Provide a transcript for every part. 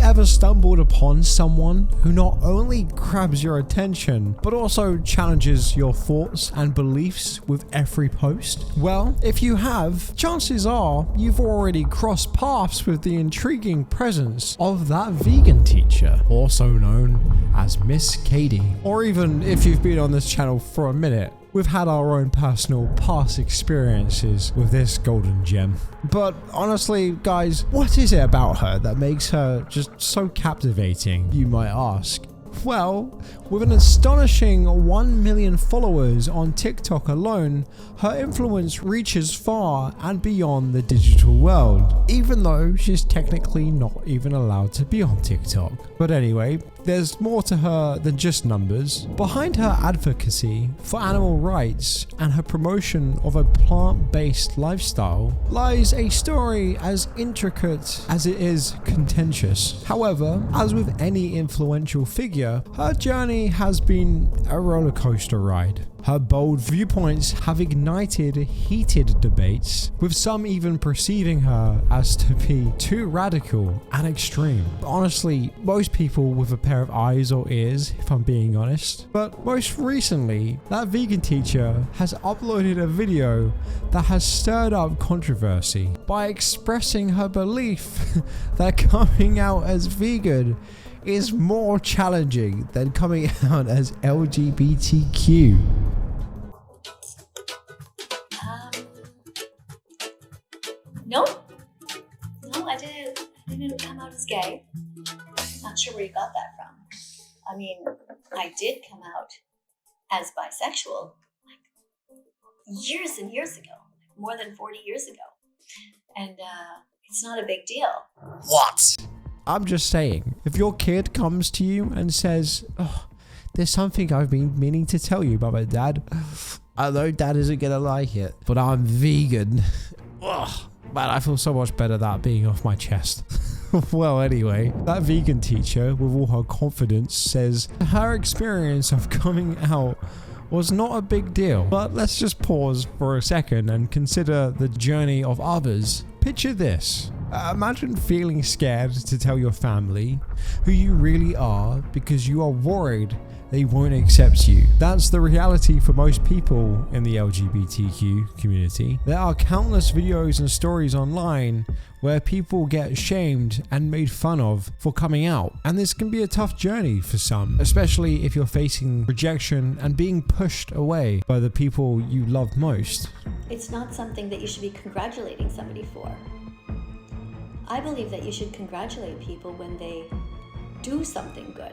ever stumbled upon someone who not only grabs your attention, but also challenges your thoughts and beliefs with every post? Well, if you have, chances are you've already crossed paths with the intriguing presence of that vegan teacher, also known as Miss Katie. Or even if you've been on this channel for a minute, we've had our own personal past experiences with this golden gem. But honestly, guys, what is it about her that makes her just so captivating, you might ask? Well, with an astonishing 1 million followers on TikTok alone, her influence reaches far and beyond the digital world, even though she's technically not even allowed to be on TikTok. But anyway, there's more to her than just numbers. Behind her advocacy for animal rights and her promotion of a plant-based lifestyle lies a story as intricate as it is contentious. However, as with any influential figure, her journey has been a roller coaster ride. Her bold viewpoints have ignited heated debates, with some even perceiving her as to be too radical and extreme. Honestly, most people with a pair of eyes or ears, if I'm being honest. But most recently, that vegan teacher has uploaded a video that has stirred up controversy by expressing her belief that coming out as vegan is more challenging than coming out as LGBTQ. No, I didn't come out as gay. Not sure where you got that from. I mean, I did come out as bisexual like years and years ago, more than 40 years ago. And it's not a big deal. What? I'm just saying, if your kid comes to you and says, "Oh, there's something I've been meaning to tell you about my dad. I know dad isn't gonna like it, but I'm vegan." Ugh. Man, I feel so much better that being off my chest. Well, anyway, that vegan teacher, with all her confidence, says her experience of coming out was not a big deal. But let's just pause for a second and consider the journey of others. Picture this. Imagine feeling scared to tell your family who you really are because you are worried they won't accept you. That's the reality for most people in the LGBTQ community. There are countless videos and stories online where people get shamed and made fun of for coming out. And this can be a tough journey for some, especially if you're facing rejection and being pushed away by the people you love most. It's not something that you should be congratulating somebody for. I believe that you should congratulate people when they do something good.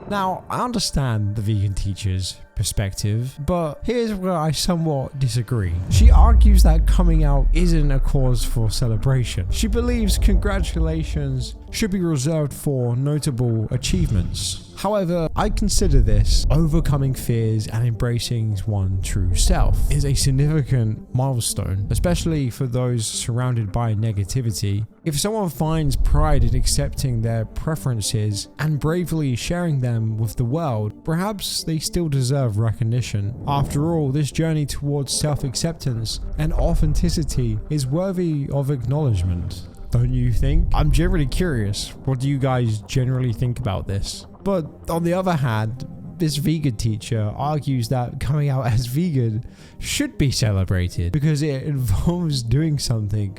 Now, I understand the vegan teacher's perspective, but here's where I somewhat disagree. She argues that coming out isn't a cause for celebration. She believes congratulations should be reserved for notable achievements. However, I consider this overcoming fears and embracing one's true self is a significant milestone, especially for those surrounded by negativity. If someone finds pride in accepting their preferences and bravely sharing them with the world, perhaps they still deserve recognition. After all, this journey towards self-acceptance and authenticity is worthy of acknowledgement. Don't you think? I'm generally curious. What do you guys generally think about this? But on the other hand, this vegan teacher argues that coming out as vegan should be celebrated because it involves doing something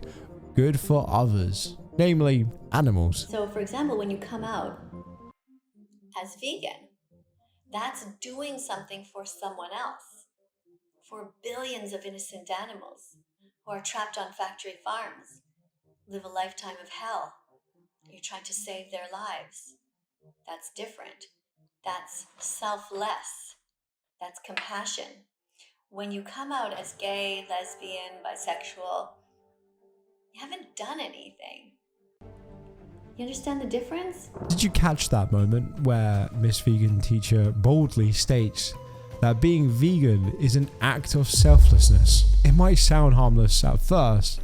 good for others, namely animals. So, for example, when you come out as vegan, that's doing something for someone else, for billions of innocent animals who are trapped on factory farms, live a lifetime of hell. You're trying to save their lives. That's different. That's selfless. That's compassion. When you come out as gay, lesbian, bisexual, you haven't done anything. You understand the difference? Did you catch that moment where Miss Vegan Teacher boldly states that being vegan is an act of selflessness? It might sound harmless at first,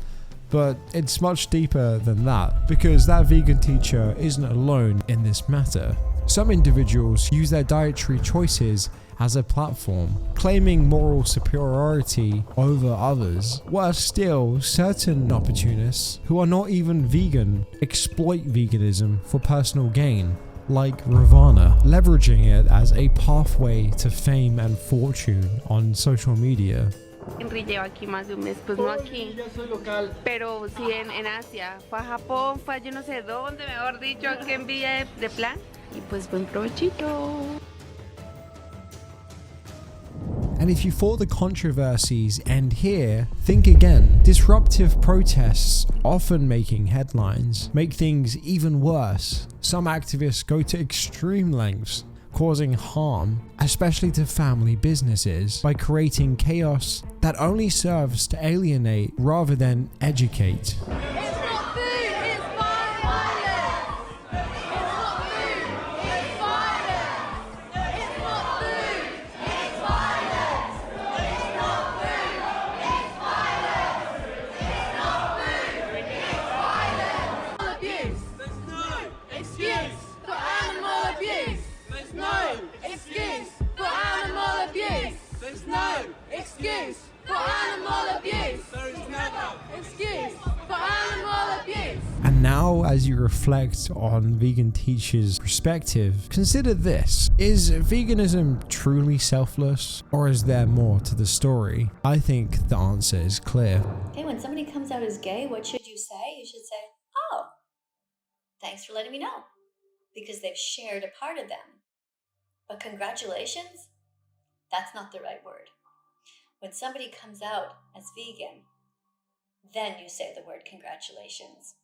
but it's much deeper than that, because that vegan teacher isn't alone in this matter. Some individuals use their dietary choices as a platform, claiming moral superiority over others. Worse still, certain opportunists who are not even vegan exploit veganism for personal gain, like Ravana, leveraging it as a pathway to fame and fortune on social media. Henry lleva aquí más de un mes, pues no aquí, pero sí en Asia, fue a Japón, fue a yo no sé dónde, mejor dicho, que envié de plan, y pues buen provechito. And if you thought the controversies end here, think again. Disruptive protests, often making headlines, make things even worse. Some activists go to extreme lengths, causing harm, especially to family businesses, by creating chaos that only serves to alienate rather than educate. And now, as you reflect on Vegan Teacher's perspective, consider this. Is veganism truly selfless, or is there more to the story? I think the answer is clear. Okay, when somebody comes out as gay, what should you say? You should say, oh, thanks for letting me know, because they've shared a part of them. But congratulations, that's not the right word. When somebody comes out as vegan, then you say the word congratulations.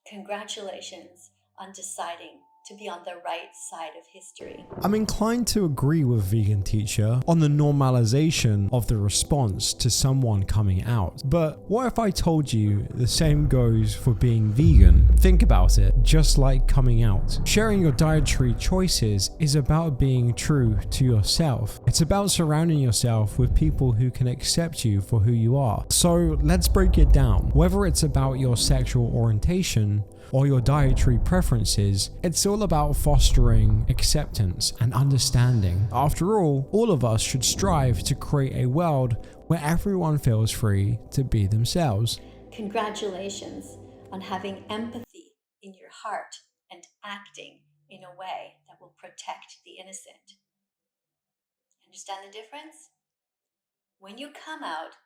Congratulations on deciding to be on the right side of history. I'm inclined to agree with Vegan Teacher on the normalization of the response to someone coming out. But what if I told you the same goes for being vegan? Think about it, just like coming out. Sharing your dietary choices is about being true to yourself. It's about surrounding yourself with people who can accept you for who you are. So let's break it down. Whether it's about your sexual orientation or your dietary preferences, it's all about fostering acceptance and understanding. After all of us should strive to create a world where everyone feels free to be themselves. Congratulations on having empathy in your heart and acting in a way that will protect the innocent. Understand the difference? When you come out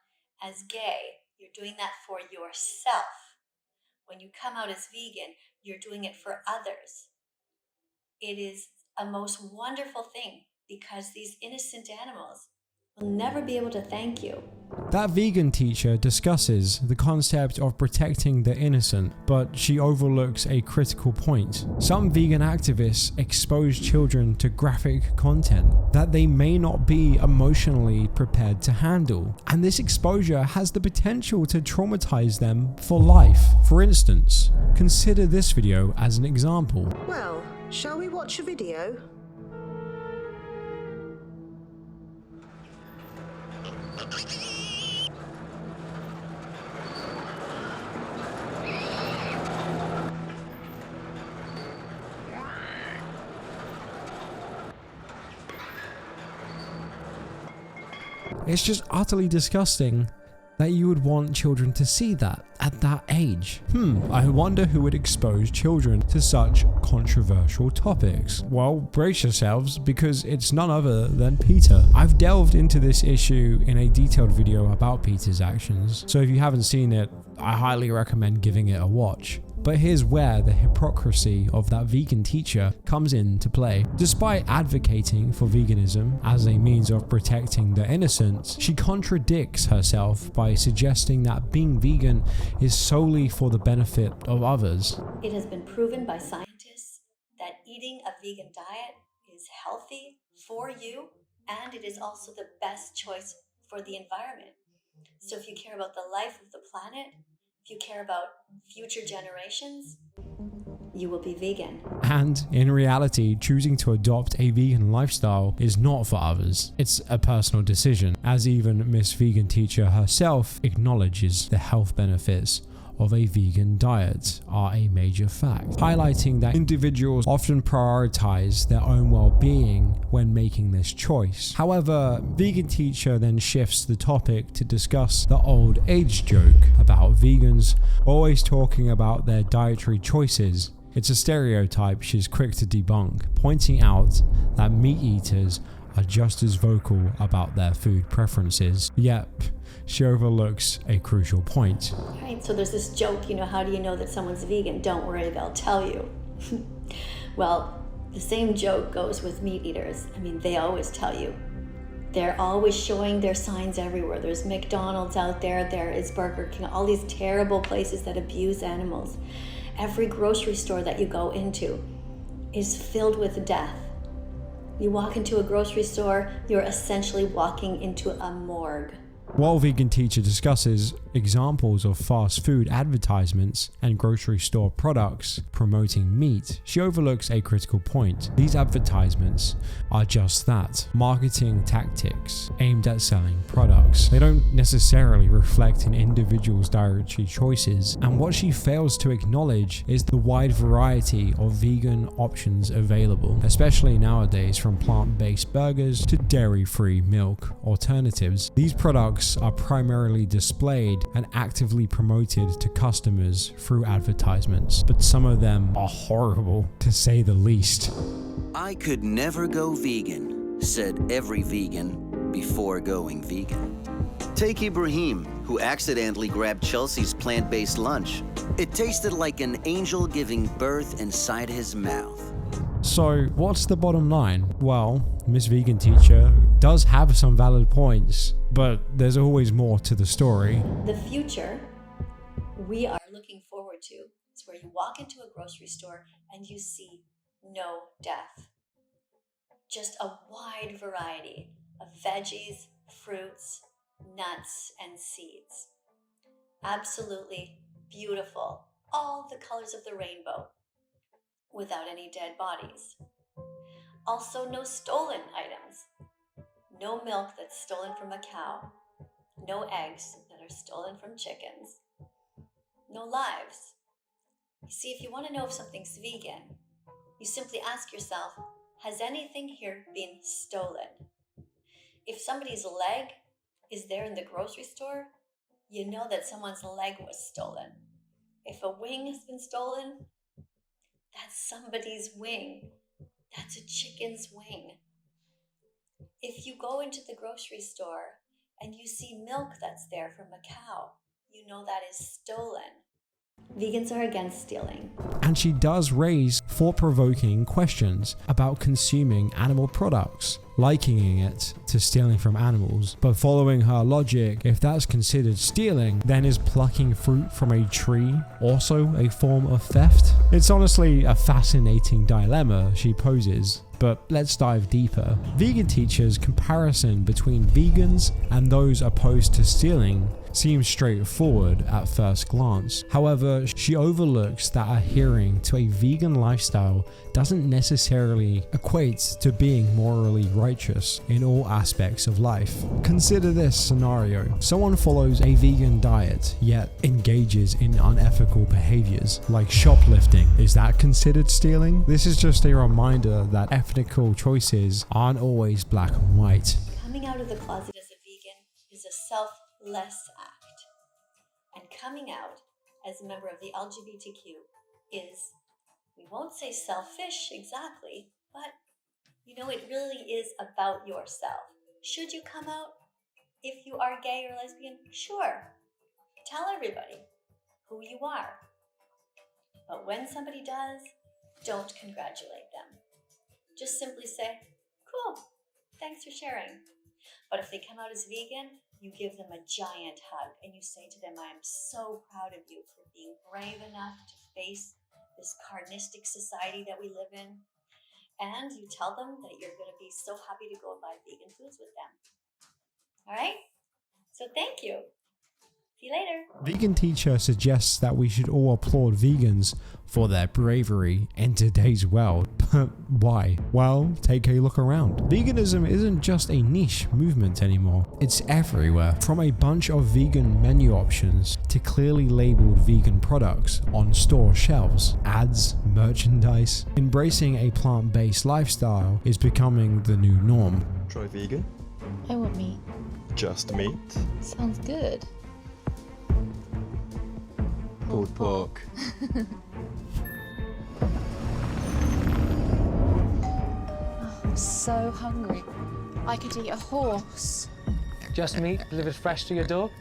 as gay, you're doing that for yourself. When you come out as vegan, you're doing it for others. It is a most wonderful thing because these innocent animals will never be able to thank you. That Vegan Teacher discusses the concept of protecting the innocent, but she overlooks a critical point. Some vegan activists expose children to graphic content that they may not be emotionally prepared to handle, and this exposure has the potential to traumatize them for life. For instance, consider this video as an example. Well, shall we watch a video? It's just utterly disgusting that you would want children to see that at that age. I wonder who would expose children to such controversial topics. Well, brace yourselves, because it's none other than Peter. I've delved into this issue in a detailed video about Peter's actions, so if you haven't seen it, I highly recommend giving it a watch. But here's where the hypocrisy of that Vegan Teacher comes into play. Despite advocating for veganism as a means of protecting the innocent, she contradicts herself by suggesting that being vegan is solely for the benefit of others. It has been proven by scientists that eating a vegan diet is healthy for you, and it is also the best choice for the environment. So if you care about the life of the planet, if you care about future generations, you will be vegan. And in reality, choosing to adopt a vegan lifestyle is not for others. It's a personal decision, as even Miss Vegan Teacher herself acknowledges the health benefits of a vegan diet are a major fact, highlighting that individuals often prioritize their own well-being when making this choice. However, Vegan Teacher then shifts the topic to discuss the old age joke about vegans always talking about their dietary choices. It's a stereotype she's quick to debunk, pointing out that meat eaters are just as vocal about their food preferences. Yet, she overlooks a crucial point. Right, so there's this joke, how do you know that someone's vegan? Don't worry, they'll tell you. Well, the same joke goes with meat eaters. They always tell you. They're always showing their signs everywhere. There's McDonald's out there, there is Burger King, all these terrible places that abuse animals. Every grocery store that you go into is filled with death. You walk into a grocery store, you're essentially walking into a morgue. While Vegan Teacher discusses examples of fast food advertisements and grocery store products promoting meat, she overlooks a critical point. These advertisements are just that, marketing tactics aimed at selling products. They don't necessarily reflect an individual's dietary choices, and what she fails to acknowledge is the wide variety of vegan options available, especially nowadays, from plant-based burgers to dairy-free milk alternatives. These products are primarily displayed and actively promoted to customers through advertisements, but some of them are horrible, to say the least. I could never go vegan, said every vegan before going vegan. Take Ibrahim, who accidentally grabbed Chelsea's plant-based lunch. It tasted like an angel giving birth inside his mouth. So what's the bottom line? Well, Miss Vegan Teacher does have some valid points, but there's always more to the story. The future we are looking forward to is where you walk into a grocery store and you see no death. Just a wide variety of veggies, fruits, nuts, and seeds. Absolutely beautiful. All the colors of the rainbow, without any dead bodies. Also, no stolen items. No milk that's stolen from a cow. No eggs that are stolen from chickens. No lives. You see, if you want to know if something's vegan, you simply ask yourself, has anything here been stolen? If somebody's leg is there in the grocery store, you know that someone's leg was stolen. If a wing has been stolen, that's somebody's wing. That's a chicken's wing. If you go into the grocery store and you see milk that's there from a cow, you know that is stolen. Vegans are against stealing. And she does raise thought-provoking questions about consuming animal products, likening it to stealing from animals. But following her logic, if that's considered stealing, then is plucking fruit from a tree also a form of theft? It's honestly a fascinating dilemma she poses. But let's dive deeper. Vegan Teacher's comparison between vegans and those opposed to stealing seems straightforward at first glance. However, she overlooks that adhering to a vegan lifestyle doesn't necessarily equate to being morally righteous in all aspects of life. Consider this scenario. Someone follows a vegan diet, yet engages in unethical behaviors, like shoplifting. Is that considered stealing? This is just a reminder that ethical choices aren't always black and white. Coming out of the closet as a vegan is a selfless act. And coming out as a member of the LGBTQ is, we won't say selfish exactly, but it really is about yourself. Should you come out if you are gay or lesbian? Sure. Tell everybody who you are. But when somebody does, don't congratulate them. Just simply say, cool, thanks for sharing. But if they come out as vegan, you give them a giant hug and you say to them, I am so proud of you for being brave enough to face this carnistic society that we live in. And you tell them that you're going to be so happy to go and buy vegan foods with them. All right? So thank you See you later. Vegan teacher suggests that we should all applaud vegans for their bravery in today's world. But why? Well, take a look around. Veganism isn't just a niche movement anymore. It's everywhere. From a bunch of vegan menu options to clearly labeled vegan products on store shelves, ads, merchandise. Embracing a plant-based lifestyle is becoming the new norm. Try vegan? I want meat. Just meat? Sounds good. Pulled pork. I'm so hungry. I could eat a horse. Just meat delivered fresh to your door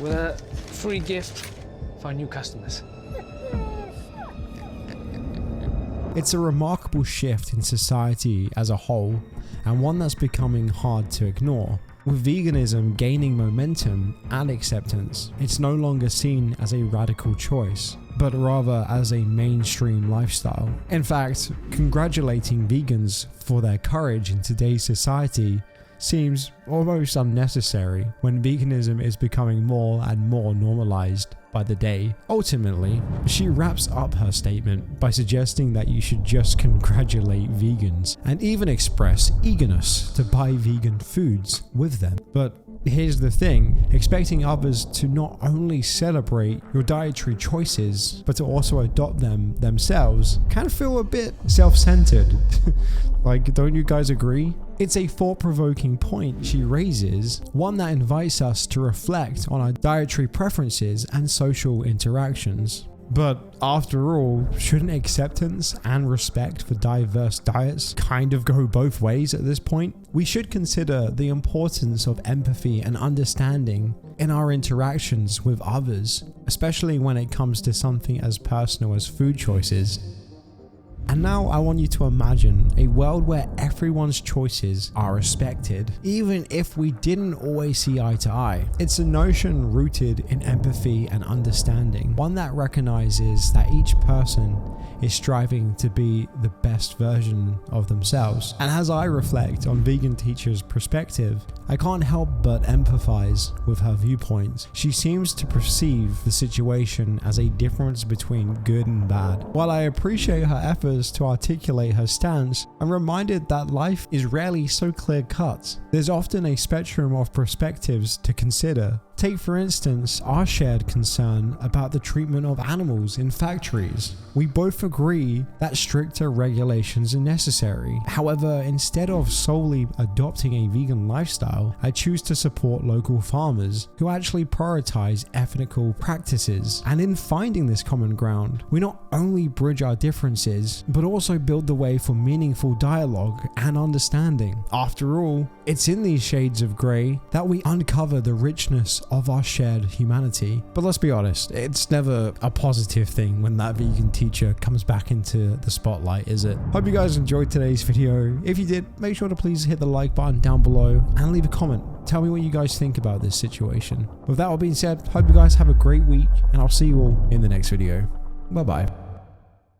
with a free gift for our new customers. It's a remarkable shift in society as a whole, and one that's becoming hard to ignore. With veganism gaining momentum and acceptance, it's no longer seen as a radical choice, but rather as a mainstream lifestyle. In fact, congratulating vegans for their courage in today's society seems almost unnecessary when veganism is becoming more and more normalized by the day. Ultimately, she wraps up her statement by suggesting that you should just congratulate vegans and even express eagerness to buy vegan foods with them. But here's the thing, expecting others to not only celebrate your dietary choices, but to also adopt them themselves can feel a bit self-centered. Like, don't you guys agree? It's a thought-provoking point she raises, one that invites us to reflect on our dietary preferences and social interactions. But after all, shouldn't acceptance and respect for diverse diets kind of go both ways at this point? We should consider the importance of empathy and understanding in our interactions with others, especially when it comes to something as personal as food choices. And now I want you to imagine a world where everyone's choices are respected, even if we didn't always see eye to eye. It's a notion rooted in empathy and understanding, one that recognizes that each person is striving to be the best version of themselves. And as I reflect on Vegan Teacher's perspective, I can't help but empathize with her viewpoint. She seems to perceive the situation as a difference between good and bad. While I appreciate her efforts to articulate her stance, I'm reminded that life is rarely so clear-cut. There's often a spectrum of perspectives to consider. Take for instance our shared concern about the treatment of animals in factories. We both agree that stricter regulations are necessary. However, instead of solely adopting a vegan lifestyle, I choose to support local farmers who actually prioritize ethical practices. And in finding this common ground, we not only bridge our differences, but also build the way for meaningful dialogue and understanding. After all, it's in these shades of grey that we uncover the richness of our shared humanity. But let's be honest, it's never a positive thing when that vegan teacher comes back into the spotlight, is it? Hope you guys enjoyed today's video. If you did, make sure to please hit the like button down below and leave a comment. Tell me what you guys think about this situation. With that all being said, hope you guys have a great week, and I'll see you all in the next video. Bye bye.